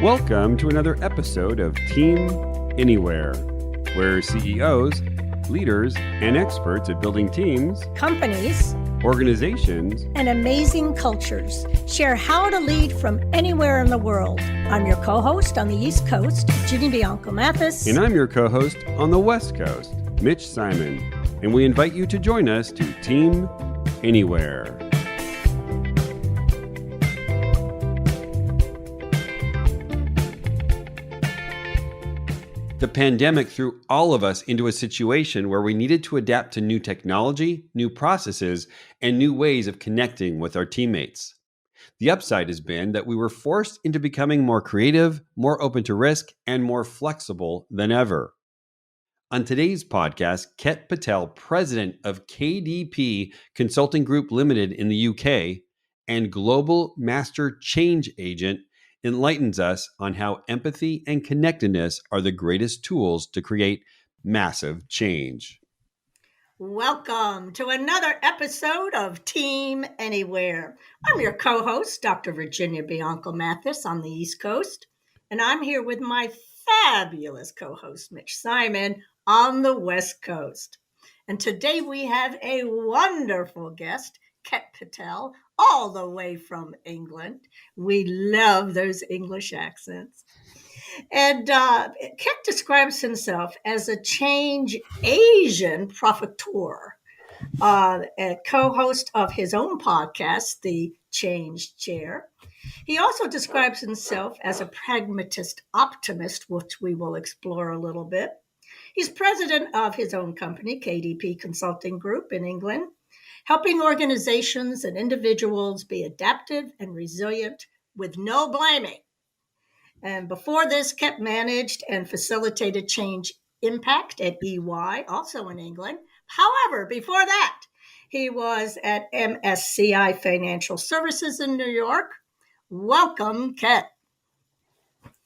Welcome to another episode of Team Anywhere, where CEOs, leaders, and experts at building teams, companies, organizations, and amazing cultures share how to lead from anywhere in the world. I'm your co-host on the East Coast, Ginny Bianco Mathis. And I'm your co-host on the West Coast, Mitch Simon. And we invite you to join us to Team Anywhere. The pandemic threw all of us into a situation where we needed to adapt to new technology, new processes, and new ways of connecting with our teammates. The upside has been that we were forced into becoming more creative, more open to risk, and more flexible than ever. On today's podcast, Ket Patel, president of KDP Consulting Group Limited in the UK and global master change agent, enlightens us on how empathy and connectedness are the greatest tools to create massive change. Welcome to another episode of Team Anywhere. I'm your co-host, Dr. Virginia Bianco Mathis on the East Coast, and I'm here with my fabulous co-host, Mitch Simon, on the West Coast. And today we have a wonderful guest, Ket Patel, all the way from England. We love those English accents. And Ket describes himself as a change Asian profiteur, a co-host of his own podcast, The Change Chair. He also describes himself as a pragmatist optimist, which we will explore a little bit. He's president of his own company, KDP Consulting Group in England, helping organizations and individuals be adaptive and resilient with no blaming. And before this, Ket managed and facilitated change impact at EY, also in England. However, before that, he was at MSCI Financial Services in New York. Welcome, Ket.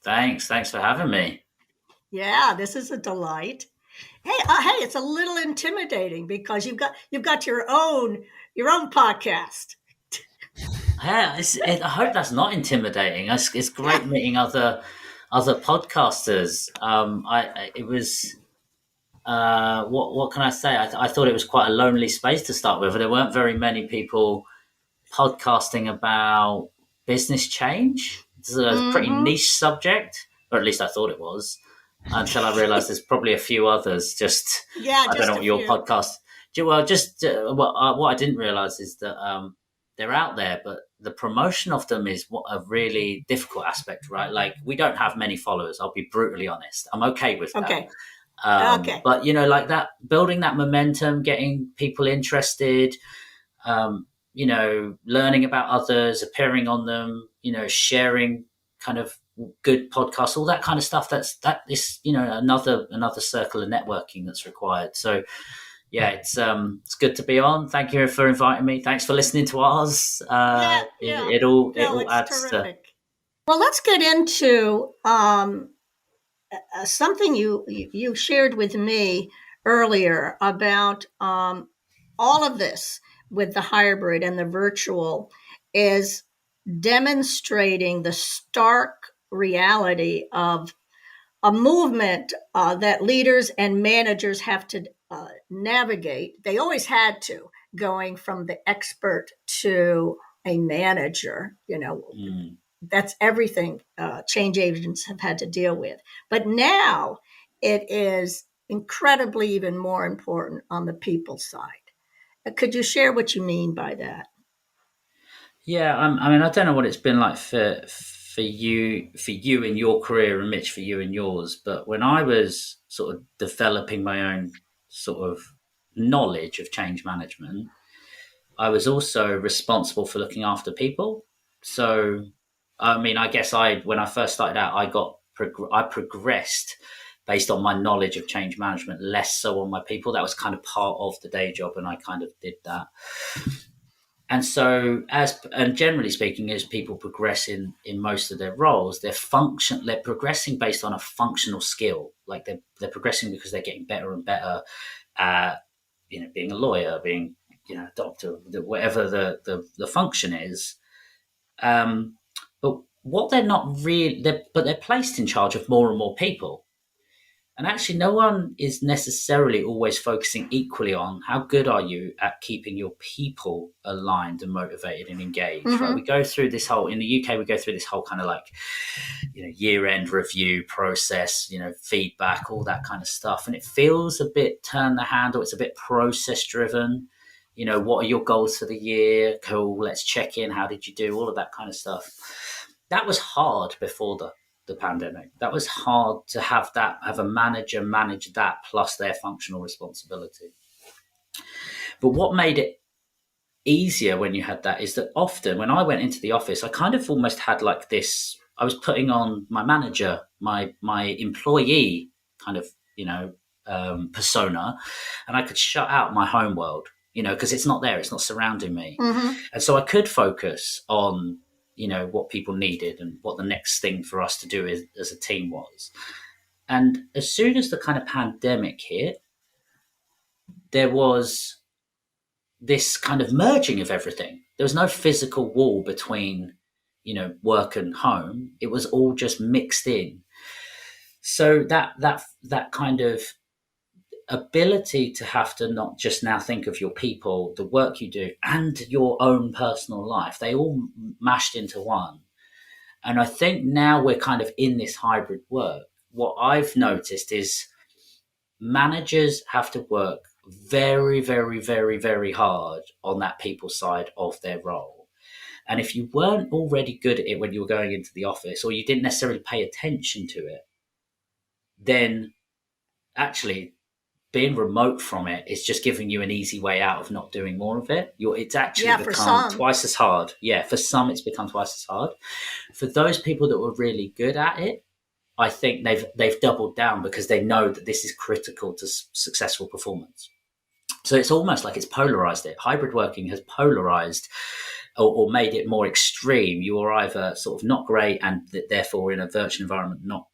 Thanks for having me. Yeah, this is a delight. Hey, it's a little intimidating because you've got your own podcast. Yeah, I hope that's not intimidating. It's great meeting other podcasters. It was what can I say? I thought it was quite a lonely space to start with. There weren't very many people podcasting about business change. It's a pretty niche subject, or at least I thought it was. Until I realised there's probably a few others. I don't know what your podcast. Well, what I didn't realise is that they're out there, but the promotion of them is what a really difficult aspect, right? Like, we don't have many followers. I'll be brutally honest. I'm okay with that. Okay. But like that, building that momentum, getting people interested, learning about others, appearing on them, sharing kind of good podcasts, all that kind of stuff. That is another circle of networking that's required. So yeah, it's good to be on. Thank you for inviting me. Thanks for listening to ours. It all adds terrific. Well, let's get into something you shared with me earlier about all of this with the hybrid and the virtual is demonstrating the stark reality of a movement that leaders and managers have to navigate. They always had to, going from the expert to a manager. That's everything change agents have had to deal with. But now it is incredibly even more important on the people side. Could you share what you mean by that? Yeah, I don't know what it's been like for you in your career, and Mitch, for you in yours. But when I was sort of developing my own sort of knowledge of change management, I was also responsible for looking after people. So, I guess when I first started out, I progressed based on my knowledge of change management, less so on my people. That was kind of part of the day job, and I kind of did that. And so, and generally speaking, as people progress in most of their roles, they're progressing based on a functional skill. Like they're progressing because they're getting better and better at, being a lawyer, being, a doctor, whatever the function is. But what they're not really, but they're placed in charge of more and more people. And actually, no one is necessarily always focusing equally on how good are you at keeping your people aligned and motivated and engaged, right? We Mm-hmm. go through this whole, in the UK, we go through this whole kind of like, year-end review process, feedback, all that kind of stuff. And it feels a bit turn the handle. It's a bit process driven. What are your goals for the year? Cool. Let's check in. How did you do? All of that kind of stuff. That was hard before the pandemic. That was hard to have a manager manage that plus their functional responsibility. But what made it easier when you had that is that often when I went into the office, I kind of almost had like this, I was putting on my manager, my employee kind of, persona, and I could shut out my home world, because it's not there, it's not surrounding me. Mm-hmm. And so I could focus on, what people needed and what the next thing for us to do as a team was. And as soon as the kind of pandemic hit, there was this kind of merging of everything. There was no physical wall between, work and home. It was all just mixed in. So that kind of ability to have to not just now think of your people, the work you do, and your own personal life, they all mashed into one. And I think now we're kind of in this hybrid work. What I've noticed is managers have to work very, very, very, very hard on that people side of their role. And if you weren't already good at it when you were going into the office, or you didn't necessarily pay attention to it, then actually being remote from it is just giving you an easy way out of not doing more of it. It's actually become twice as hard. Yeah, for some, it's become twice as hard. For those people that were really good at it, I think they've doubled down because they know that this is critical to successful performance. So it's almost like it's polarized it. Hybrid working has polarized or made it more extreme. You are either sort of not great and therefore in a virtual environment not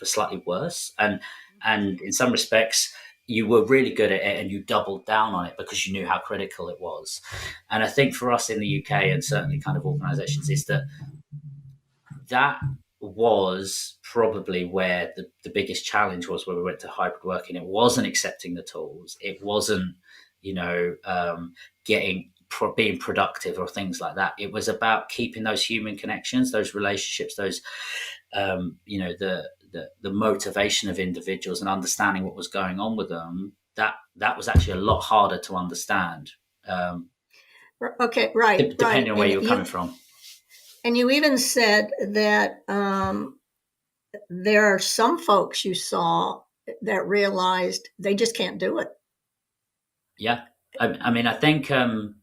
slightly worse. And in some respects, you were really good at it and you doubled down on it because you knew how critical it was. And I think for us in the UK and certainly kind of organizations is that was probably where the biggest challenge was when we went to hybrid working. It wasn't accepting the tools. It wasn't, being productive or things like that. It was about keeping those human connections, those relationships, those, the motivation of individuals and understanding what was going on with them. That was actually a lot harder to understand. Okay, right. Depending on where And you're coming from. And you even said that there are some folks you saw that realized they just can't do it. Yeah. I mean, I think that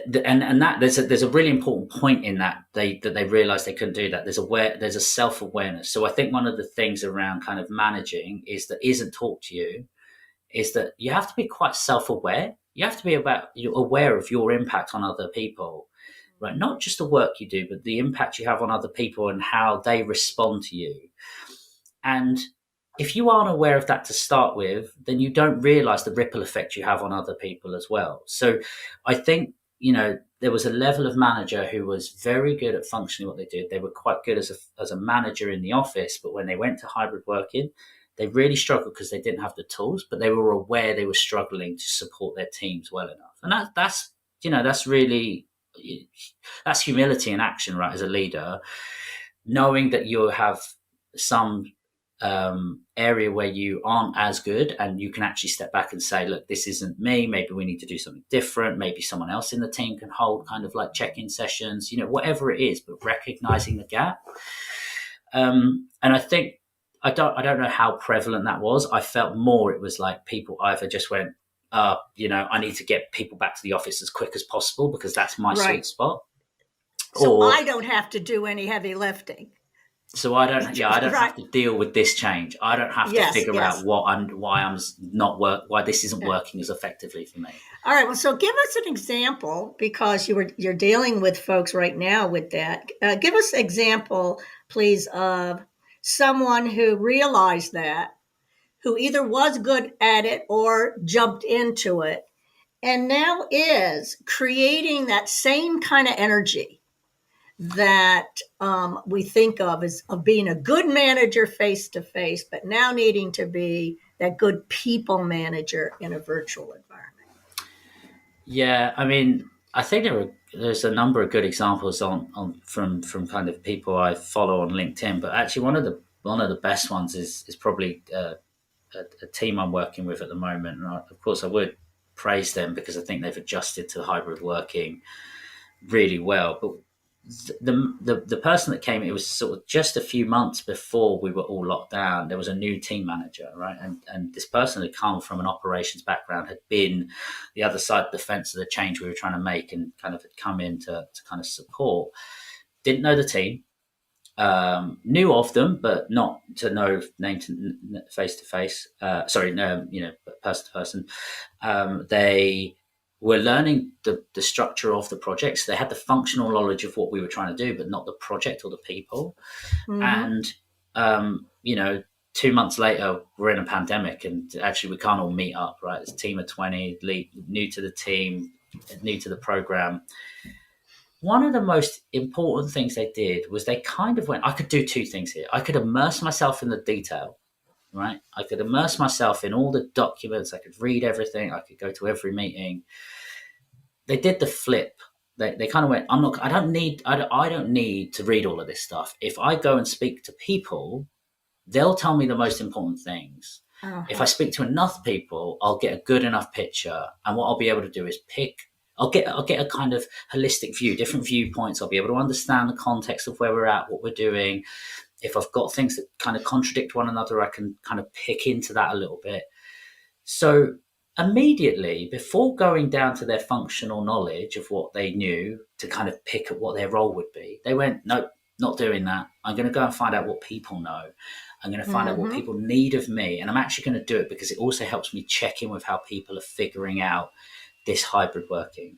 there's a really important point in that they realized they couldn't do that. There's a self-awareness. So I think one of the things around kind of managing isn't taught to you is that you have to be quite self-aware. You have to be aware of your impact on other people, right? Not just the work you do, but the impact you have on other people and how they respond to you. And if you aren't aware of that to start with, then you don't realize the ripple effect you have on other people as well. So I think, there was a level of manager who was very good at functioning what they did. They were quite good as a manager in the office, but when they went to hybrid working, they really struggled because they didn't have the tools, but they were aware they were struggling to support their teams well enough. And that's really, that's humility in action, right? As a leader, knowing that you have some area where you aren't as good and you can actually step back and say, look, this isn't me. Maybe we need to do something different. Maybe someone else in the team can hold kind of like check-in sessions, whatever it is, but recognizing the gap. And I think, I don't know how prevalent that was. I felt more it was like people either just went, I need to get people back to the office as quick as possible because that's my sweet spot. So I don't have to do any heavy lifting. So I don't have to deal with this change. I don't have to figure out why this isn't working as effectively for me. All right. Well, so give us an example because you're dealing with folks right now with that. Give us an example, please, of someone who realized that, who either was good at it or jumped into it and now is creating that same kind of energy that we think of as of being a good manager face to face, but now needing to be that good people manager in a virtual environment. Yeah, I mean, I think there's a number of good examples on from kind of people I follow on LinkedIn, but actually one of the best ones is probably a team I'm working with at the moment, and of course I would praise them because I think they've adjusted to hybrid working really well. But the person that came, it was sort of just a few months before we were all locked down. There was a new team manager, right, and this person had come from an operations background, had been the other side of the fence of the change we were trying to make, and kind of had come in to kind of support. Didn't know the team, knew of them, but not to know name to face to face. Sorry, no, person to person. They were learning the structure of the projects. They had the functional knowledge of what we were trying to do, but not the project or the people. Mm-hmm. And 2 months later, we're in a pandemic, and actually we can't all meet up. Right, it's a team of 20, new to the team, new to the program. One of the most important things they did was they kind of went, I could do two things here. I could immerse myself in the detail, right? I could immerse myself in all the documents. I could read everything. I could go to every meeting. They did the flip. They kind of went, I don't need to read all of this stuff. If I go and speak to people, they'll tell me the most important things. Uh-huh. If I speak to enough people, I'll get a good enough picture. And what I'll be able to do is I'll get a kind of holistic view, different viewpoints. I'll be able to understand the context of where we're at, what we're doing. If I've got things that kind of contradict one another, I can kind of pick into that a little bit. So immediately, before going down to their functional knowledge of what they knew to kind of pick at what their role would be, they went, nope, not doing that. I'm going to go and find out what people know. I'm going to find out what people need of me. And I'm actually going to do it because it also helps me check in with how people are figuring out this hybrid working.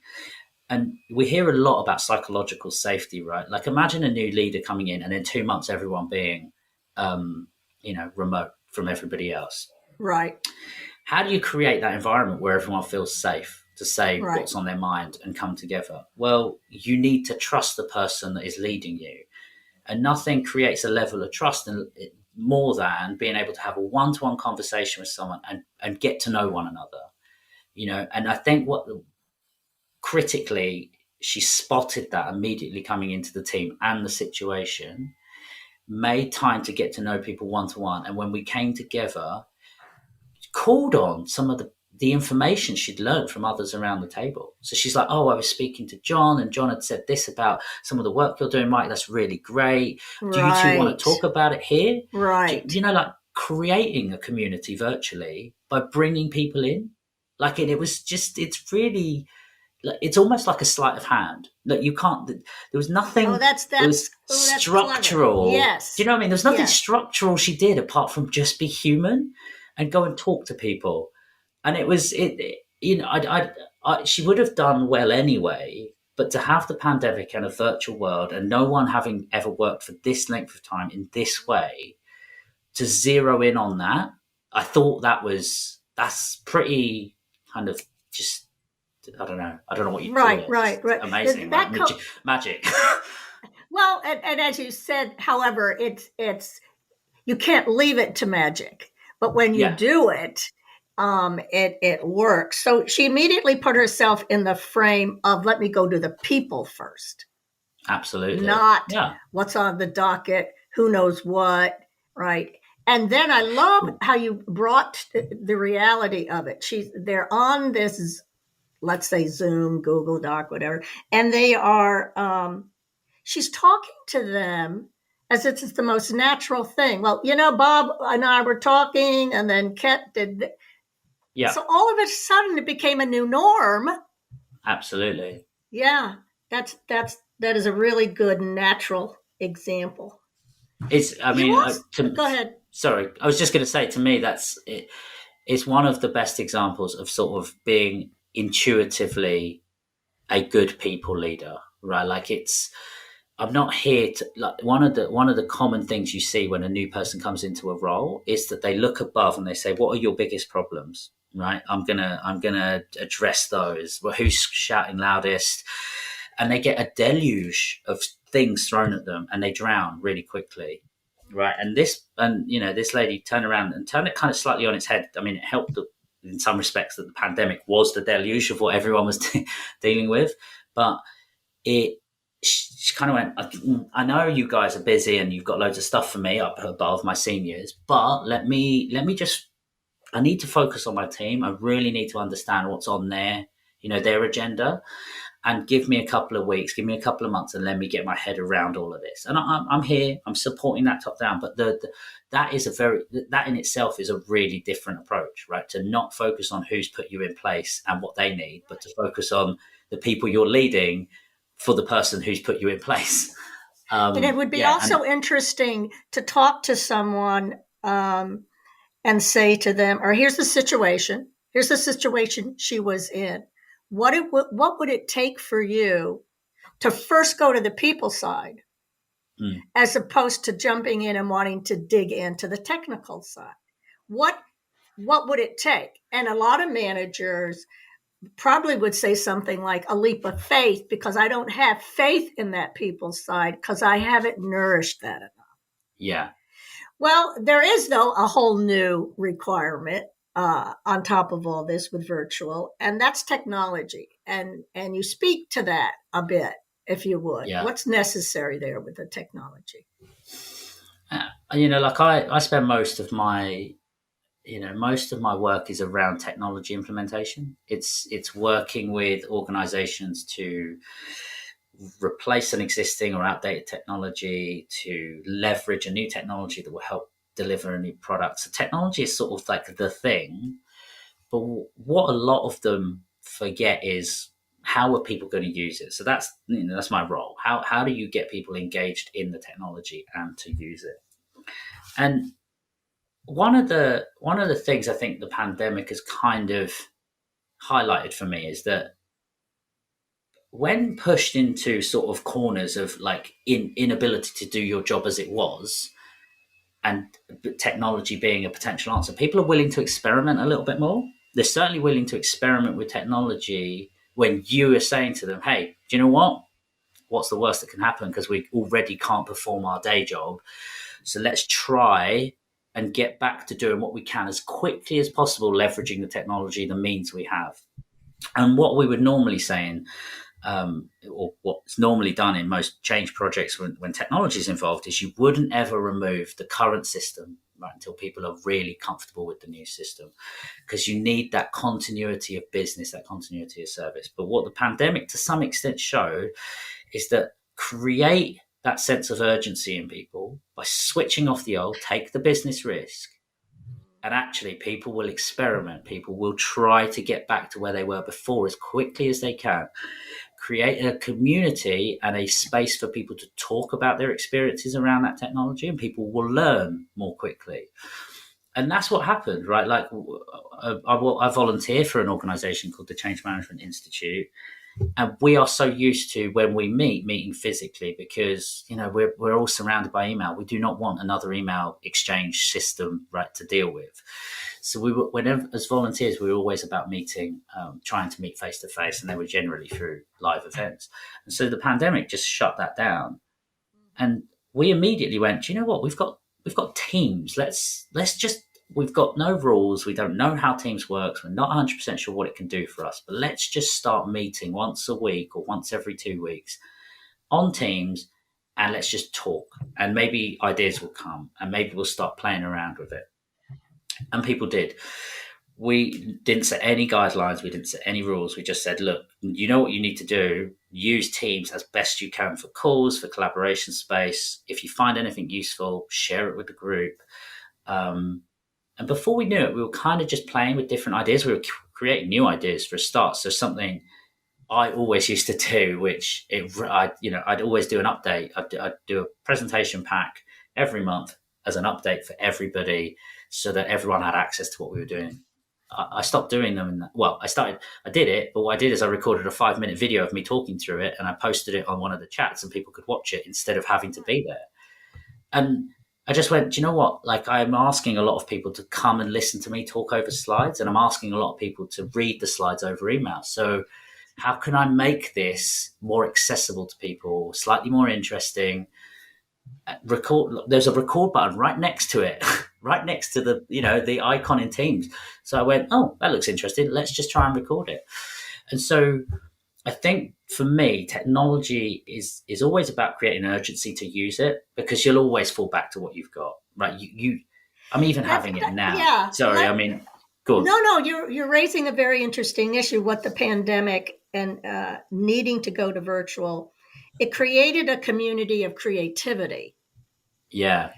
And we hear a lot about psychological safety, right? Like imagine a new leader coming in and in 2 months, everyone being, remote from everybody else. Right. How do you create that environment where everyone feels safe to say what's on their mind and come together? Well, you need to trust the person that is leading you. And nothing creates a level of trust more than being able to have a one-to-one conversation with someone and get to know one another. And I think critically, she spotted that immediately coming into the team and the situation, made time to get to know people one-to-one. And when we came together, called on some of the information she'd learned from others around the table. So she's like, I was speaking to John, and John had said this about some of the work you're doing, Mike. That's really great. Right. Do you two want to talk about it here? Right. Like creating a community virtually by bringing people in. Like it's really, it's almost like a sleight of hand. Like you can't, there was nothing. That's structural. Clever. Yes. Do you know what I mean? There's nothing structural she did apart from just be human and go and talk to people. And it was, she would have done well anyway, but to have the pandemic and a virtual world and no one having ever worked for this length of time in this way, to zero in on that, I thought that's pretty kind of just, I don't know what you call it. Right. Amazing, magic. Well, and as you said, however, it's you can't leave it to magic, but when you do it, it works. So she immediately put herself in the frame of, let me go to the people first. Absolutely. Not what's on the docket, who knows what, right? And then I love how you brought the reality of it. They're on this, let's say Zoom, Google Doc, whatever, and they are, she's talking to them as if it's the most natural thing. Well, Bob and I were talking, and then Ket did. Yeah. So all of a sudden, it became a new norm. Absolutely. Yeah, that is a really good natural example. Go ahead. Sorry, I was just going to say, to me, it's one of the best examples of sort of being intuitively a good people leader, right? Like I'm not here to, like, one of the common things you see when a new person comes into a role is that they look above and they say, what are your biggest problems? right? I'm gonna address those. Well, who's shouting loudest? And they get a deluge of things thrown at them, and they drown really quickly, right? This lady turned around and turned it kind of slightly on its head. I mean, it helped in some respects that the pandemic was the deluge of what everyone was dealing with, but it she kind of went, I know you guys are busy and you've got loads of stuff for me up above my seniors, but let me just, I need to focus on my team. I really need to understand what's on their agenda, and give me a couple of weeks, give me a couple of months, and let me get my head around all of this. And I'm here, I'm supporting that top down, but that in itself is a really different approach, right? To not focus on who's put you in place and what they need, but to focus on the people you're leading for the person who's put you in place. And it would be also interesting to talk to someone and say to them, or here's the situation she was in. What would it take for you to first go to the people side as opposed to jumping in and wanting to dig into the technical side? What would it take? And a lot of managers probably would say something like a leap of faith, because I don't have faith in that people side because I haven't nourished that enough. Yeah. Well, there is, though, a whole new requirement on top of all this with virtual, and that's technology. And you speak to that a bit, if you would. Yeah. What's necessary there with the technology? I spend most of my work is around technology implementation. It's working with organizations to replace an existing or outdated technology, to leverage a new technology that will help deliver a new product. So technology is sort of like the thing, but what a lot of them forget is, how are people going to use it? So that's my role. How do you get people engaged in the technology and to use it? And one of the things I think the pandemic has kind of highlighted for me is that when pushed into sort of corners of like inability to do your job as it was, and technology being a potential answer, people are willing to experiment a little bit more. They're certainly willing to experiment with technology when you are saying to them, hey, do you know what? What's the worst that can happen? Because we already can't perform our day job. So let's try and get back to doing what we can as quickly as possible, leveraging the technology, the means we have. And what we would normally say or what's normally done in most change projects when technology is involved, is you wouldn't ever remove the current system, right, until people are really comfortable with the new system, because you need that continuity of business, that continuity of service. But what the pandemic to some extent showed is that create that sense of urgency in people by switching off the old, take the business risk, and actually people will experiment. People will try to get back to where they were before as quickly as they can. Create a community and a space for people to talk about their experiences around that technology, and people will learn more quickly. And that's what happened, right? Like I volunteer for an organization called the Change Management Institute. And we are so used to, when we meeting physically, because we're all surrounded by email. We do not want another email exchange system, right, to deal with. So whenever as volunteers, we were always about meeting, trying to meet face to face, and they were generally through live events. And so the pandemic just shut that down, and we immediately went, do you know what? We've got Teams. Let's just. We've got no rules. We don't know how Teams works. We're not 100% sure what it can do for us. But let's just start meeting once a week or once every 2 weeks on Teams, and let's just talk. And maybe ideas will come, and maybe we'll start playing around with it. And people did. We didn't set any guidelines. We didn't set any rules. We just said, look, you know what you need to do. Use Teams as best you can for calls, for collaboration space. If you find anything useful, share it with the group. And before we knew it, we were kind of just playing with different ideas. We were creating new ideas for a start. So something I always used to do, I'd always do an update. I'd do a presentation pack every month as an update for everybody, so that everyone had access to what we were doing. I stopped doing them. I did it, but what I did is I recorded a 5-minute video of me talking through it, and I posted it on one of the chats, and people could watch it instead of having to be there. And I just went, do you know what? Like, I'm asking a lot of people to come and listen to me talk over slides, and I'm asking a lot of people to read the slides over email. So, how can I make this more accessible to people, slightly more interesting? Record. There's a record button right next to it, right next to the icon in Teams. So I went, oh, that looks interesting. Let's just try and record it. And so I think for me, technology is always about creating urgency to use it, because you'll always fall back to what you've got, right? I'm even having it now. Yeah. Sorry, I mean, good. No, you're raising a very interesting issue. What the pandemic and needing to go to virtual, it created a community of creativity. Yeah.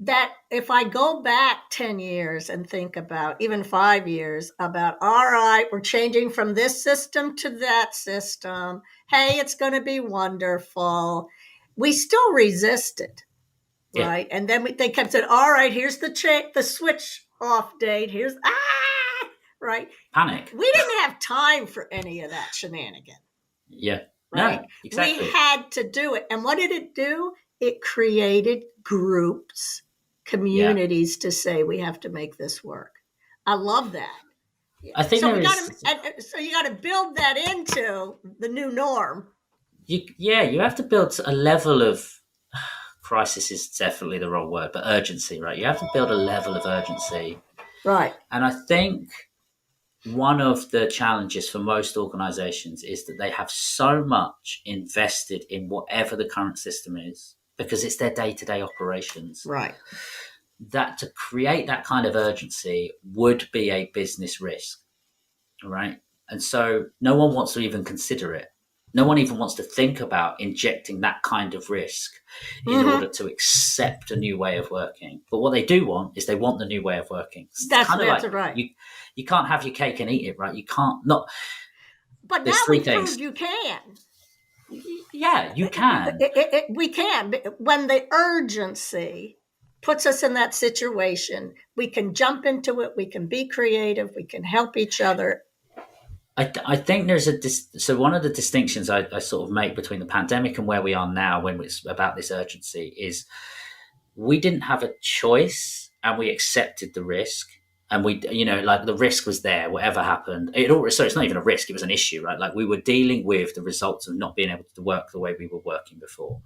That if I go back 10 years and think about even 5 years about, all right, we're changing from this system to that system. Hey, it's going to be wonderful. We still resisted, right? And then they kept saying, all right, here's the switch off date. Here's, right? Panic. We didn't have time for any of that shenanigan. Yeah. Right? No, exactly. We had to do it. And what did it do? It created groups, communities to say, we have to make this work. I love that. I think so you got to build that into the new norm. You have to build a level of crisis is definitely the wrong word, but urgency, right? You have to build a level of urgency. Right. And I think one of the challenges for most organizations is that they have so much invested in whatever the current system is, because it's their day-to-day operations. Right. That to create that kind of urgency would be a business risk, right? And so no one wants to even consider it. No one even wants to think about injecting that kind of risk in order to accept a new way of working. But what they do want is they want the new way of working. That's right. You can't have your cake and eat it, right? You can't not. But now we proved you can. Yeah, you can. We can. When the urgency puts us in that situation, we can jump into it. We can be creative. We can help each other. I think there's so one of the distinctions I sort of make between the pandemic and where we are now when it's about this urgency is we didn't have a choice and we accepted the risk. And we, like the risk was there, whatever happened. So it's not even a risk, it was an issue, right? Like we were dealing with the results of not being able to work the way we were working before.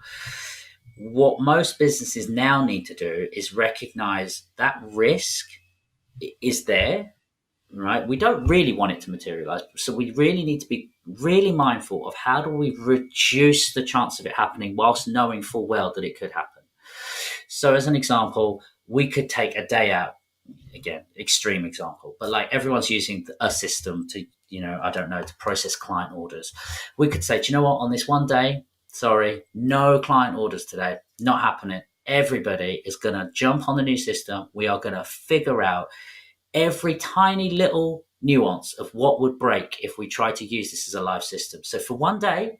What most businesses now need to do is recognize that risk is there, right? We don't really want it to materialize. So we really need to be really mindful of how do we reduce the chance of it happening whilst knowing full well that it could happen. So as an example, we could take a day out. Again, extreme example, but like everyone's using a system to, to process client orders. We could say, do you know what, on this one day, sorry, no client orders today, not happening. Everybody is going to jump on the new system. We are going to figure out every tiny little nuance of what would break if we try to use this as a live system. So for one day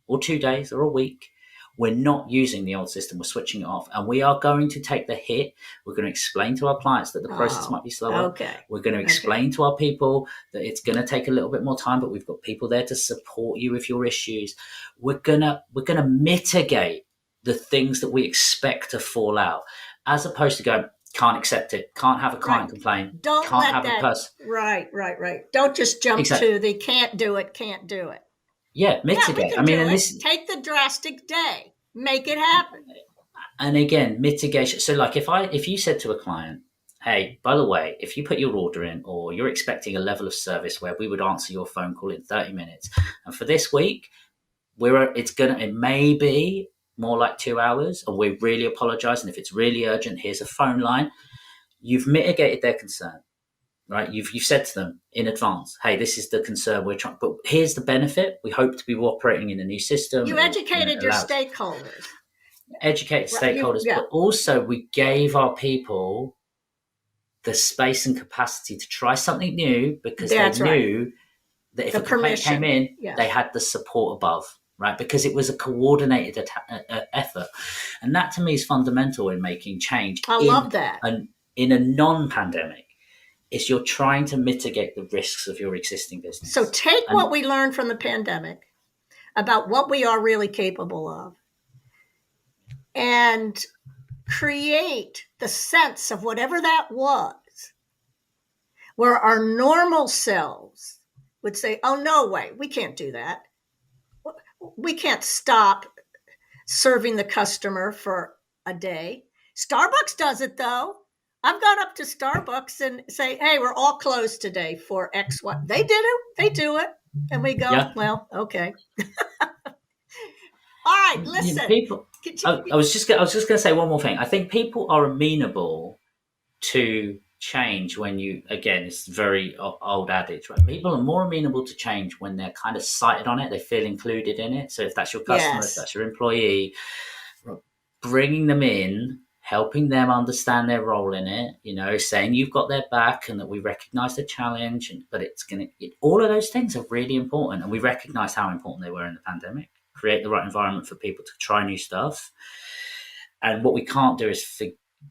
or 2 days or a week, we're not using the old system. We're switching it off, and we are going to take the hit. We're going to explain to our clients that the process might be slower. Okay. We're going to explain to our people that it's going to take a little bit more time, but we've got people there to support you with your issues. We're gonna mitigate the things that we expect to fall out, as opposed to going, can't accept it, can't have a client complain, can't have a person. Right. Don't just jump to the can't do it. Yeah, mitigate. Take the drastic day, make it happen. And again, mitigation. So like if you said to a client, hey, by the way, if you put your order in or you're expecting a level of service where we would answer your phone call in 30 minutes, and for this week, it may be more like 2 hours, and we really apologize. And if it's really urgent, here's a phone line. You've mitigated their concern. Right, you've said to them in advance, hey, this is the concern we're trying, but here's the benefit. We hope to be operating in a new system. You educated your stakeholders. Stakeholders, but also we gave our people the space and capacity to try something new, because they knew that if a complaint came in, they had the support above, right? Because it was a coordinated effort. And that to me is fundamental in making change. I love that. In a non-pandemic. Is you're trying to mitigate the risks of your existing business. So take what we learned from the pandemic about what we are really capable of and create the sense of whatever that was, where our normal selves would say, oh, no way, we can't do that. We can't stop serving the customer for a day. Starbucks does it, though. I've gone up to Starbucks and say, hey, we're all closed today for X, Y. They did it. They do it. And we go, Yeah. well, okay. All right, listen. People. I was just going to say one more thing. I think people are amenable to change when it's very old adage, right? People are more amenable to change when they're kind of sighted on it. They feel included in it. So if that's your customer, if that's your employee, bringing them in, helping them understand their role in it, saying you've got their back and that we recognize the challenge, but all of those things are really important. And we recognize how important they were in the pandemic. Create the right environment for people to try new stuff. And what we can't do is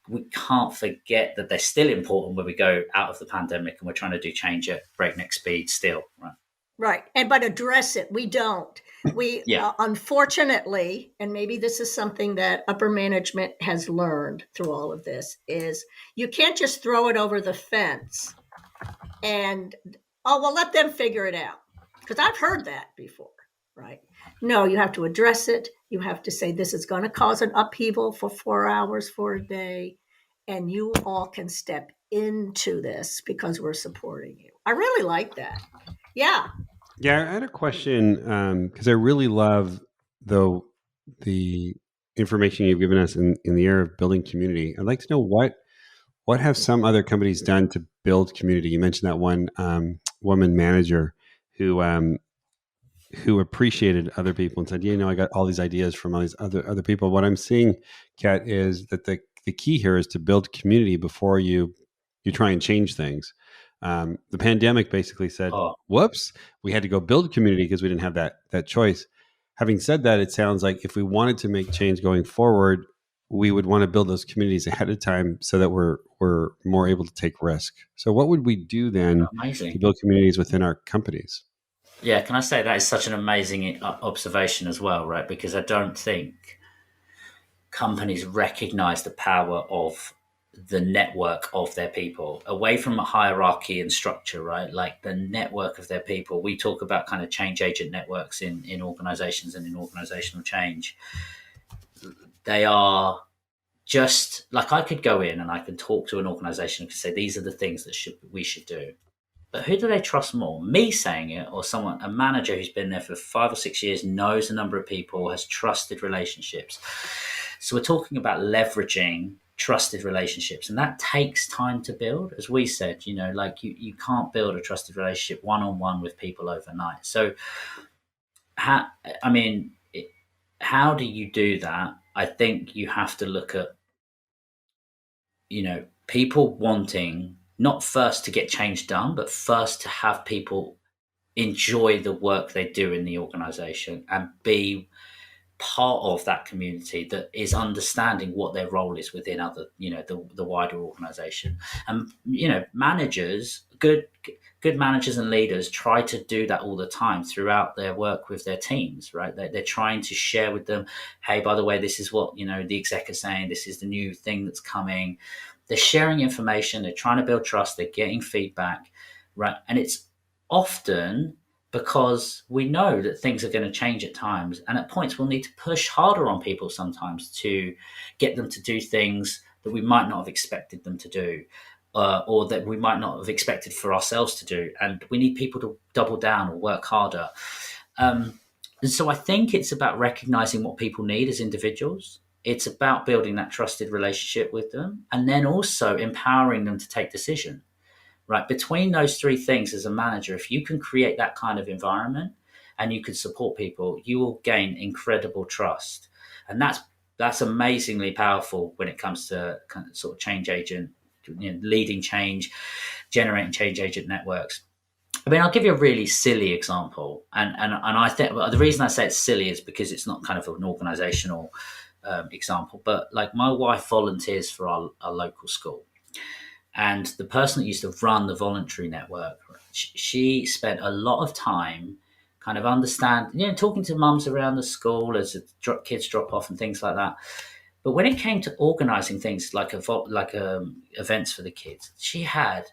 we can't forget that they're still important when we go out of the pandemic and we're trying to do change at breakneck speed still, right? Right. But address it. We don't. We, unfortunately, and maybe this is something that upper management has learned through all of this, is you can't just throw it over the fence and, let them figure it out. Because I've heard that before, right? No, you have to address it. You have to say this is going to cause an upheaval for 4 hours for a day, and you all can step into this because we're supporting you. I really like that. Yeah. Yeah, I had a question because I really love the information you've given us in the area of building community. I'd like to know what have some other companies done to build community. You mentioned that one woman manager who appreciated other people and said, I got all these ideas from all these other people. What I'm seeing, Ket, is that the key here is to build community before you try and change things. The pandemic basically said, whoops, we had to go build community because we didn't have that choice. Having said that, it sounds like if we wanted to make change going forward, we would want to build those communities ahead of time so that we're more able to take risk. So what would we do then to build communities within our companies? Yeah, can I say that is such an amazing observation as well, right? Because I don't think companies recognize the power of the network of their people away from a hierarchy and structure, right? Like the network of their people. We talk about kind of change agent networks in organizations and in organizational change. They are just like, I could go in and I could talk to an organization and say, these are the things that we should do. But who do they trust more? Me saying it, or a manager who's been there for 5 or 6 years, knows a number of people, has trusted relationships. So we're talking about leveraging trusted relationships, and that takes time to build. As we said, you can't build a trusted relationship one-on-one with people overnight. So how do you do that? I think you have to look at, people wanting not first to get change done, but first to have people enjoy the work they do in the organization and be part of that community that is understanding what their role is within the wider organization. And managers, good managers and leaders try to do that all the time throughout their work with their teams, right? They're trying to share with them, hey, by the way, this is what the exec is saying, this is the new thing that's coming. They're sharing information, they're trying to build trust, they're getting feedback, right? And it's often because we know that things are going to change at times, and at points we'll need to push harder on people sometimes to get them to do things that we might not have expected them to do, or that we might not have expected for ourselves to do, and we need people to double down or work harder. And so I think it's about recognizing what people need as individuals. It's about building that trusted relationship with them, and then also empowering them to take decision. Right, between those three things, as a manager, if you can create that kind of environment and you can support people, you will gain incredible trust, and that's amazingly powerful when it comes to kind of sort of change agent, leading change, generating change agent networks. I mean, I'll give you a really silly example, and I think the reason I say it's silly is because it's not kind of an organizational example, but like my wife volunteers for our local school. And the person that used to run the voluntary network, she spent a lot of time kind of talking to mums around the school as kids drop off and things like that. But when it came to organizing things like events for the kids, she had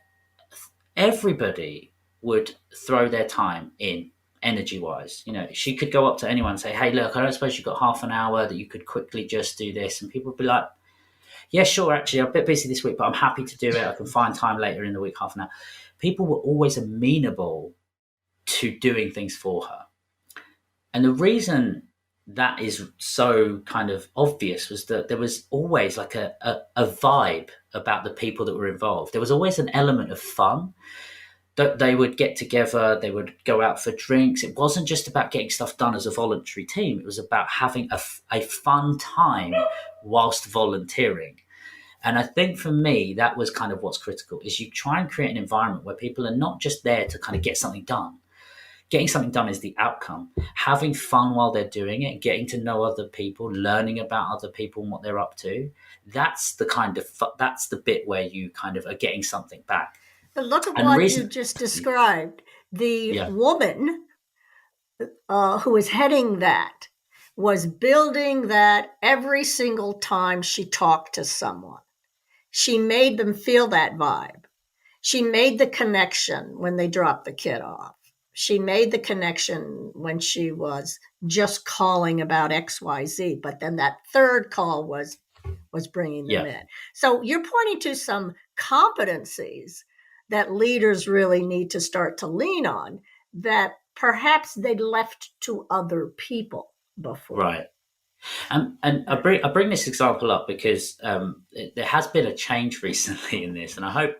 everybody would throw their time in energy wise. She could go up to anyone and say, "Hey, look, I don't suppose you've got half an hour that you could quickly just do this," and people would be like, "Yeah, sure, actually, I'm a bit busy this week, but I'm happy to do it. I can find time later in the week, half an hour." People were always amenable to doing things for her. And the reason that is so kind of obvious was that there was always like a vibe about the people that were involved. There was always an element of fun. That they would get together, they would go out for drinks. It wasn't just about getting stuff done as a voluntary team. It was about having a fun time whilst volunteering. And I think for me, that was kind of what's critical, is you try and create an environment where people are not just there to kind of get something done. Getting something done is the outcome. Having fun while they're doing it, getting to know other people, learning about other people and what they're up to. That's the bit where you kind of are getting something back. But look at what you just described. The woman who was heading that was building that every single time she talked to someone. She made them feel that vibe. She made the connection when they dropped the kid off. She made the connection when she was just calling about XYZ, but then that third call was bringing them in. So you're pointing to some competencies that leaders really need to start to lean on that perhaps they'd left to other people before. Right. And I bring this example up because there has been a change recently in this, and I hope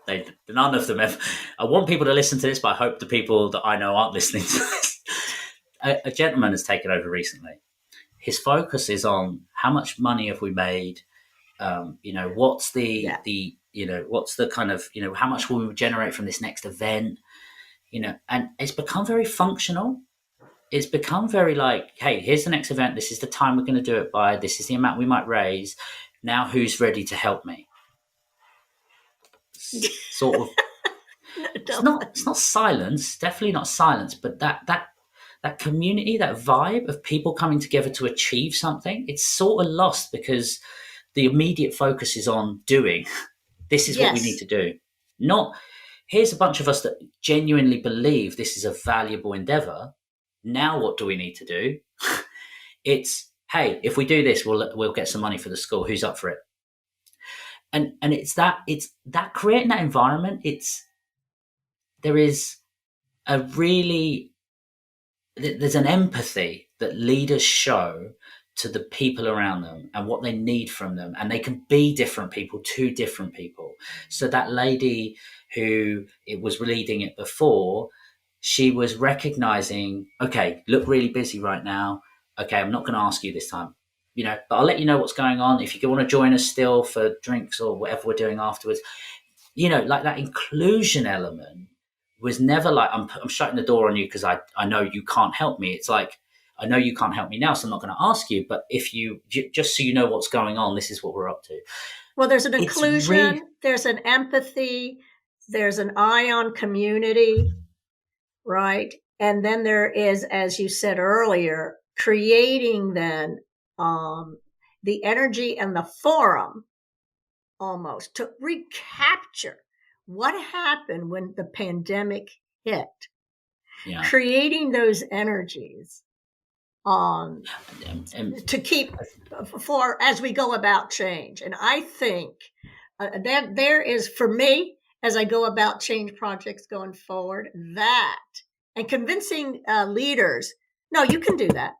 none of them ever. I want people to listen to this, but I hope the people that I know aren't listening to this. A gentleman has taken over recently. His focus is on how much money have we made. What's the what's the kind of how much will we generate from this next event. And it's become very functional. It's become very like, hey, here's the next event. This is the time we're going to do it by. This is the amount we might raise. Now, who's ready to help me? Sort of. It's not silence. Definitely not silence. But that community, that vibe of people coming together to achieve something, it's sort of lost because the immediate focus is on doing. This is what we need to do. Not here's a bunch of us that genuinely believe this is a valuable endeavor. Now, what do we need to do? It's, hey, if we do this, we'll get some money for the school. Who's up for it? And it's that creating that environment. There's an empathy that leaders show to the people around them and what they need from them, and they can be different people to different people. So that lady who it was leading it before, she was recognizing, okay, look really busy right now. Okay, I'm not going to ask you this time, but I'll let you know what's going on. If you want to join us still for drinks or whatever we're doing afterwards, like that inclusion element was never like, I'm shutting the door on you because I know you can't help me. It's like, I know you can't help me now, so I'm not going to ask you. But if you, just so you know what's going on, this is what we're up to. Well, there's an inclusion, there's an empathy, there's an eye on community. Right. And then there is, as you said earlier, creating then the energy and the forum almost to recapture what happened when the pandemic hit. Yeah. Creating those energies to keep for as we go about change. And I think that there is, for me, as I go about change projects going forward, that and convincing leaders, no, you can do that.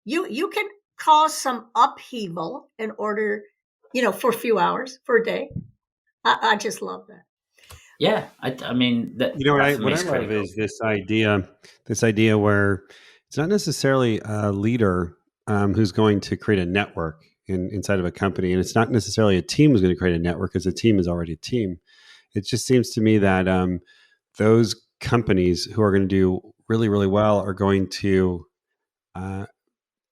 You can cause some upheaval in order, for a few hours, for a day. I just love that. Yeah, I mean, that, what I love is this idea where it's not necessarily a leader who's going to create a network inside of a company, and it's not necessarily a team who's going to create a network, because a team is already a team. It just seems to me that those companies who are going to do really, really well are going to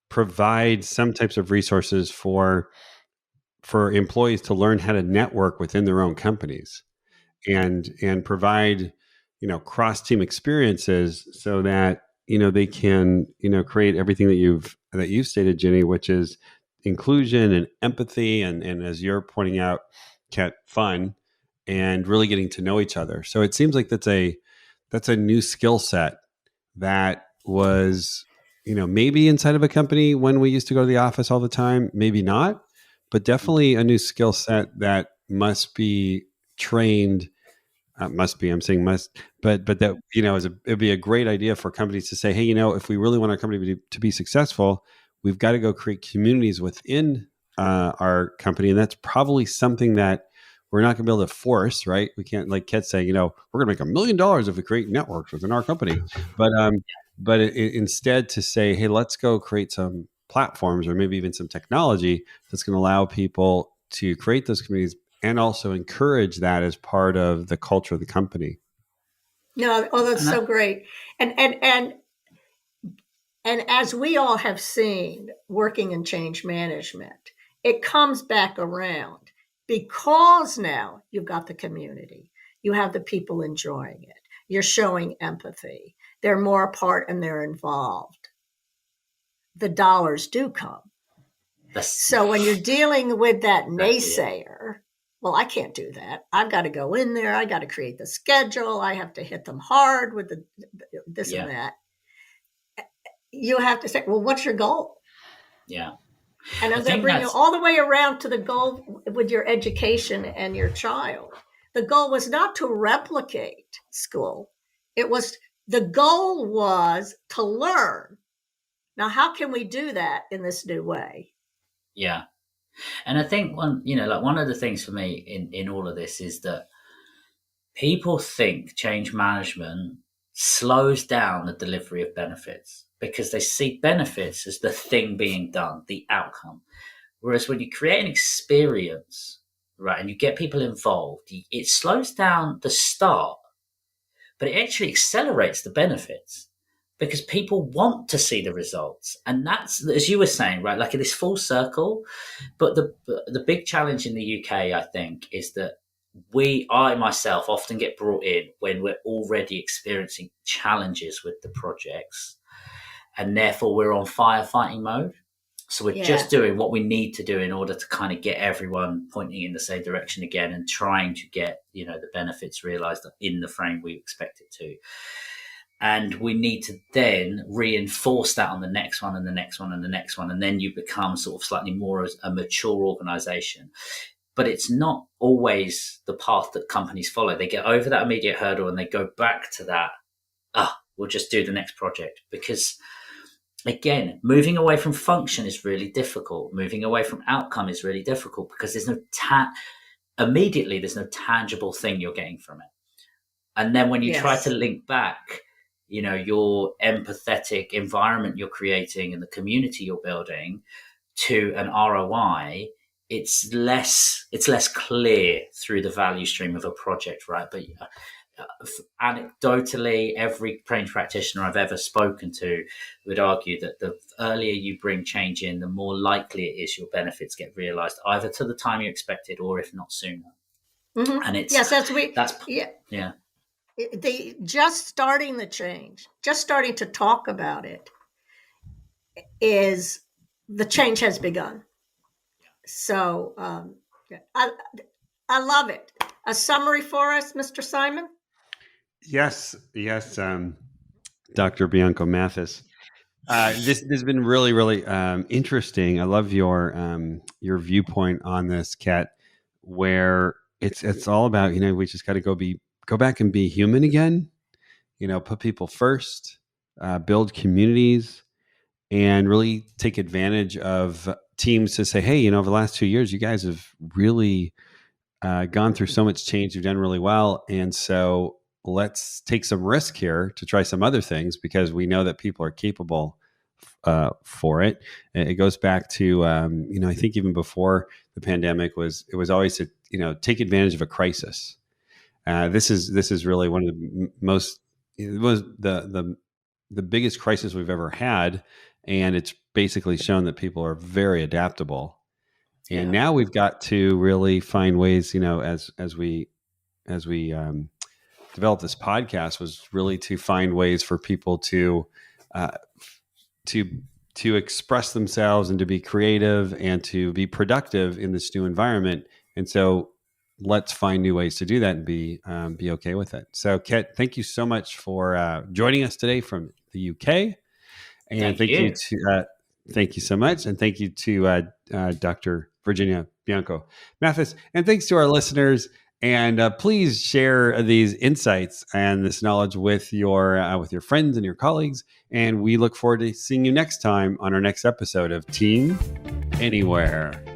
provide some types of resources for employees to learn how to network within their own companies, and provide cross team experiences so that they can create everything that you've stated, Jenny, which is inclusion and empathy, and as you're pointing out, Ket, fun, and really getting to know each other. So it seems like that's a new skill set that was, maybe inside of a company when we used to go to the office all the time, maybe not, but definitely a new skill set that must be trained. Must be, I'm saying must, but that, it'd be a great idea for companies to say, hey, if we really want our company to be successful, we've got to go create communities within our company. And that's probably something that we're not going to be able to force, right? We can't, like Ket saying, we're going to make $1 million if we create networks within our company. But instead to say, hey, let's go create some platforms or maybe even some technology that's going to allow people to create those communities and also encourage that as part of the culture of the company. No, oh, that's so great. And as we all have seen working in change management, it comes back around because now you've got the community, you have the people enjoying it, you're showing empathy, they're more a part and they're involved. The dollars do come. So when you're dealing with that naysayer, well, I can't do that. I've got to go in there. I got to create the schedule. I have to hit them hard with this and that. You have to say, well, what's your goal? Yeah. And I'm going to bring you all the way around to the goal with your education and your child. The goal was not to replicate school. The goal was to learn. Now, how can we do that in this new way? Yeah. And I think one of the things for me in all of this is that people think change management slows down the delivery of benefits because they see benefits as the thing being done, the outcome. Whereas when you create an experience, right, and you get people involved, it slows down the start, but it actually accelerates the benefits because people want to see the results. And that's, as you were saying, right, like this full circle. But the big challenge in the UK, I think, is that I myself often get brought in when we're already experiencing challenges with the projects, and therefore we're on firefighting mode. So we're just doing what we need to do in order to kind of get everyone pointing in the same direction again and trying to get, the benefits realized in the frame we expect it to. And we need to then reinforce that on the next one and the next one and the next one. And then you become sort of slightly more as a mature organization. But it's not always the path that companies follow. They get over that immediate hurdle and they go back to that, we'll just do the next project. Because, again, moving away from function is really difficult. Moving away from outcome is really difficult because there's no immediately there's no tangible thing you're getting from it. And then when you try to link back, your empathetic environment you're creating and the community you're building to an ROI, it's less clear through the value stream of a project, right? But anecdotally, every change practitioner I've ever spoken to would argue that the earlier you bring change in, the more likely it is your benefits get realized, either to the time you expected or if not sooner. Mm-hmm. And it's just starting the change, just starting to talk about it, is the change has begun. So I love it. A summary for us, Mr. Simon? Yes, Dr. Bianco Mathis. This has been really, really interesting. I love your viewpoint on this, Ket, where it's all about, we just got to go back and be human again, put people first, build communities, and really take advantage of teams to say, hey, over the last 2 years, you guys have really gone through so much change. You've done really well. And so let's take some risk here to try some other things because we know that people are capable for it. And it goes back to, I think even before the pandemic it was always to, take advantage of a crisis. This is really one of the most, it was the biggest crisis we've ever had. And it's basically shown that people are very adaptable. And now we've got to really find ways, as we develop this podcast, was really to find ways for people to to express themselves and to be creative and to be productive in this new environment. And so let's find new ways to do that and be okay with it. So, Ket, thank you so much for joining us today from the UK. And Thank you. thank you so much. And thank you to Dr. Virginia Bianco Mathis. And thanks to our listeners. And please share these insights and this knowledge with your friends and your colleagues. And we look forward to seeing you next time on our next episode of Team Anywhere.